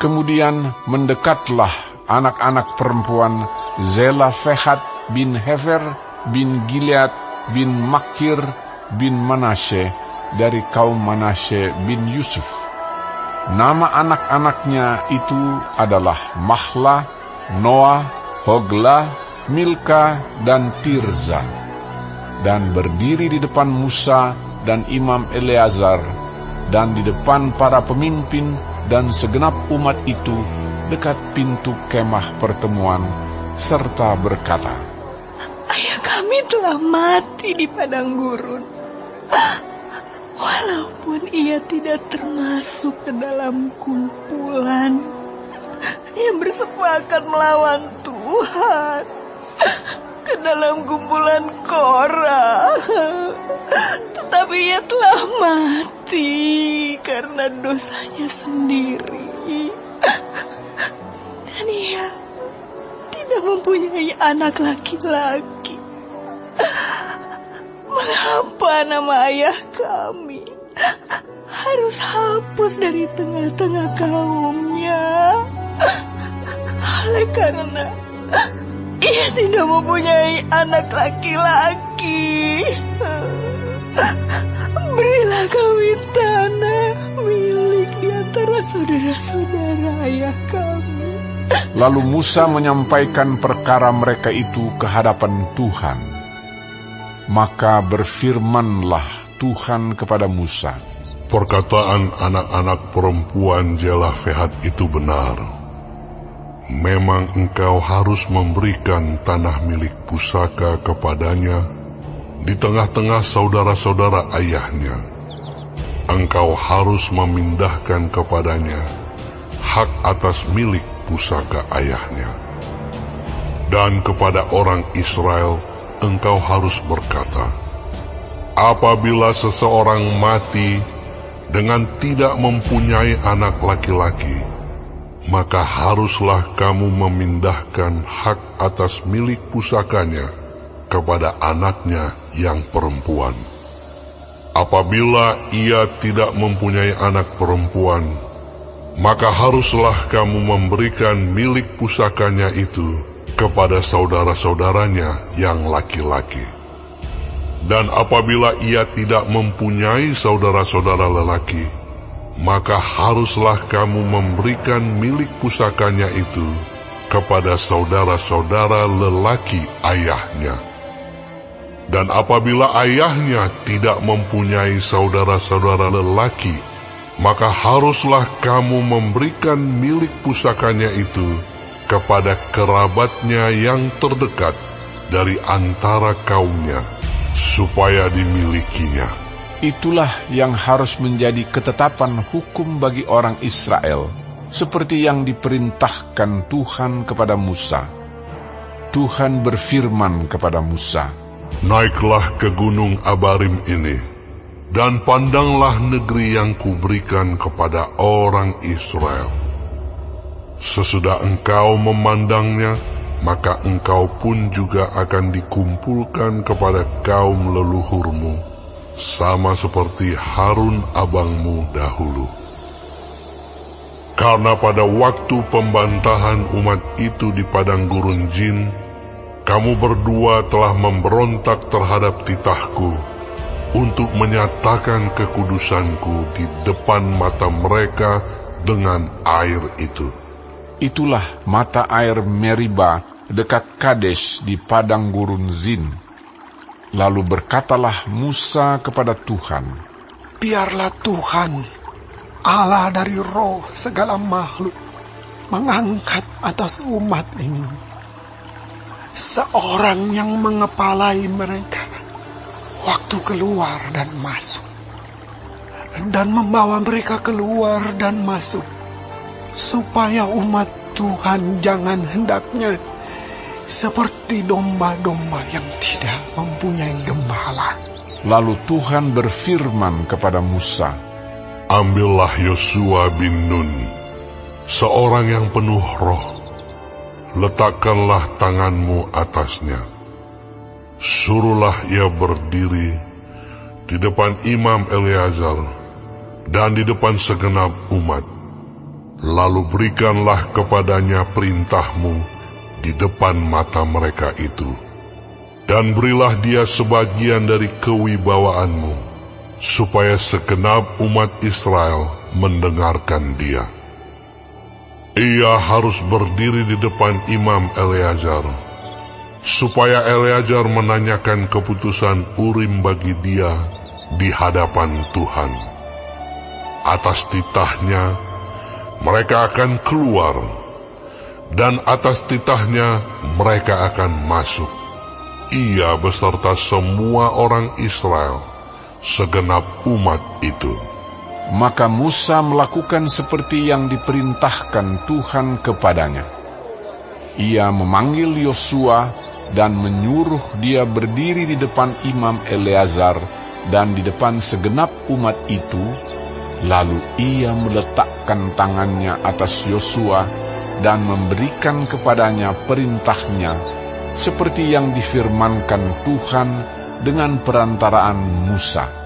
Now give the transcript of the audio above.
Kemudian mendekatlah anak-anak perempuan Zelafehat bin Hefer bin Gilead bin Makir bin Manasye dari kaum Manasye bin Yusuf. Nama anak-anaknya itu adalah Mahla, Noah, Hogla, Milka, dan Tirza. Dan berdiri di depan Musa dan Imam Eleazar, dan di depan para pemimpin dan segenap umat itu dekat pintu kemah pertemuan, serta berkata, Ayah kami telah mati di padang gurun, walaupun ia tidak termasuk ke dalam kumpulan yang bersepakat melawan Tuhan, ke dalam kumpulan Korah. Tetapi ia telah mati karena dosanya sendiri, dan ia tidak mempunyai anak laki-laki. Mengapa nama ayah kami harus hapus dari tengah-tengah kaumnya? Oleh karena ia tidak mempunyai anak laki-laki. Berilah kami tanah milik di antara saudara-saudara ayah kami. Lalu Musa menyampaikan perkara mereka itu ke hadapan Tuhan. Maka berfirmanlah Tuhan kepada Musa, perkataan anak-anak perempuan Zelafehat itu benar. Memang engkau harus memberikan tanah milik pusaka kepadanya di tengah-tengah saudara-saudara ayahnya. Engkau harus memindahkan kepadanya hak atas milik pusaka ayahnya. Dan kepada orang Israel engkau harus berkata, apabila seseorang mati dengan tidak mempunyai anak laki-laki, maka haruslah kamu memindahkan hak atas milik pusakanya kepada anaknya yang perempuan. Apabila ia tidak mempunyai anak perempuan, maka haruslah kamu memberikan milik pusakanya itu kepada saudara-saudaranya yang laki-laki. Dan apabila ia tidak mempunyai saudara-saudara lelaki, maka haruslah kamu memberikan milik pusakanya itu kepada saudara-saudara lelaki ayahnya. Dan apabila ayahnya tidak mempunyai saudara-saudara lelaki, maka haruslah kamu memberikan milik pusakanya itu kepada kerabatnya yang terdekat dari antara kaumnya, supaya dimilikinya. Itulah yang harus menjadi ketetapan hukum bagi orang Israel, seperti yang diperintahkan Tuhan kepada Musa. Tuhan berfirman kepada Musa, naiklah ke gunung Abarim ini, dan pandanglah negeri yang kuberikan kepada orang Israel. Sesudah engkau memandangnya, maka engkau pun juga akan dikumpulkan kepada kaum leluhurmu, sama seperti Harun abangmu dahulu. Karena pada waktu pembantahan umat itu di padang gurun Zin, kamu berdua telah memberontak terhadap titahku untuk menyatakan kekudusanku di depan mata mereka dengan air itu. Itulah mata air Meriba dekat Kades di padang gurun Zin. Lalu berkatalah Musa kepada Tuhan, biarlah Tuhan, Allah dari roh segala makhluk, mengangkat atas umat ini seorang yang mengepalai mereka waktu keluar dan masuk, dan membawa mereka keluar dan masuk, supaya umat Tuhan jangan hendaknya seperti domba-domba yang tidak mempunyai gembala. Lalu Tuhan berfirman kepada Musa, ambillah Yosua bin Nun, seorang yang penuh roh, letakkanlah tanganmu atasnya. Suruhlah ia berdiri di depan Imam Eleazar dan di depan segenap umat, Lalu berikanlah kepadanya perintahmu di depan mata mereka itu, dan berilah dia sebagian dari kewibawaanmu, supaya segenap umat Israel mendengarkan dia. Ia harus berdiri di depan Imam Eleazar, supaya Eleazar menanyakan keputusan Urim bagi dia di hadapan Tuhan. Atas titahnya mereka akan keluar, dan atas titahnya mereka akan masuk, ia beserta semua orang Israel, segenap umat itu. Maka Musa melakukan seperti yang diperintahkan Tuhan kepadanya. Ia memanggil Yosua dan menyuruh dia berdiri di depan Imam Eleazar dan di depan segenap umat itu. Lalu ia meletakkan tangannya atas Yosua dan memberikan kepadanya perintahnya, seperti yang difirmankan Tuhan dengan perantaraan Musa.